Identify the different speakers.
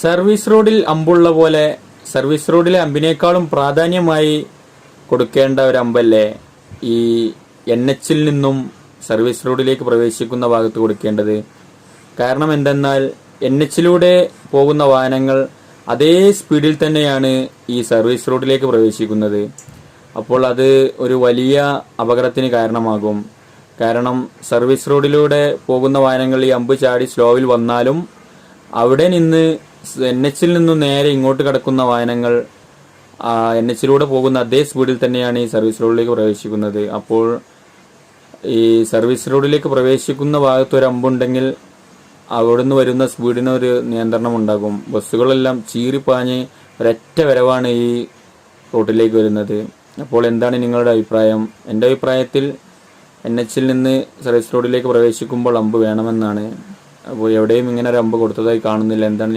Speaker 1: Service റോഡിൽ അമ്പുള്ള പോലെ service റോഡിലെ അമ്പിനേക്കാളും പ്രാധാന്യമായി കൊടുക്കേണ്ട ഒരു അമ്പല്ലേ ഈ NH-ൽ നിന്നും സർവീസ് റോഡിലേക്ക് പ്രവേശിക്കുന്ന ഭാഗത്ത് കൊടുക്കേണ്ടത്. കാരണം എന്തെന്നാൽ NH-ലൂടെ പോകുന്ന വാഹനങ്ങൾ അതേ സ്പീഡിൽ തന്നെയാണ് ഈ സർവീസ് റോഡിലേക്ക് പ്രവേശിക്കുന്നത്. അപ്പോൾ അത് ഒരു വലിയ അപകടത്തിന് കാരണമാകും. കാരണം സർവീസ് റോഡിലൂടെ പോകുന്ന വാഹനങ്ങൾ ഈ അമ്പ് ചാടി സ്ലോവിൽ വന്നാലും അവിടെ നിന്ന് NH-ൽ നിന്നും നേരെ ഇങ്ങോട്ട് കിടക്കുന്ന വാഹനങ്ങൾ NH-ലൂടെ പോകുന്ന അതേ സ്പീഡിൽ തന്നെയാണ് ഈ സർവീസ് റോഡിലേക്ക് പ്രവേശിക്കുന്നത്. അപ്പോൾ ഈ സർവീസ് റോഡിലേക്ക് പ്രവേശിക്കുന്ന ഭാഗത്ത് ഒരു അമ്പുണ്ടെങ്കിൽ അവിടുന്ന് വരുന്ന സ്പീഡിനൊരു നിയന്ത്രണം ഉണ്ടാകും. ബസ്സുകളെല്ലാം ചീറിപ്പാഞ്ഞ് ഒരൊറ്റ വരവാണ് ഈ റോഡിലേക്ക് വരുന്നത്. അപ്പോൾ എന്താണ് നിങ്ങളുടെ അഭിപ്രായം? എൻ്റെ അഭിപ്രായത്തിൽ NH-ൽ നിന്ന് സർവീസ് റോഡിലേക്ക് പ്രവേശിക്കുമ്പോൾ അമ്പ് വേണമെന്നാണ്. അപ്പോൾ എവിടെയും ഇങ്ങനെ ഒരു അമ്പ് കൊടുത്തതായി കാണുന്നില്ല. എന്താണ്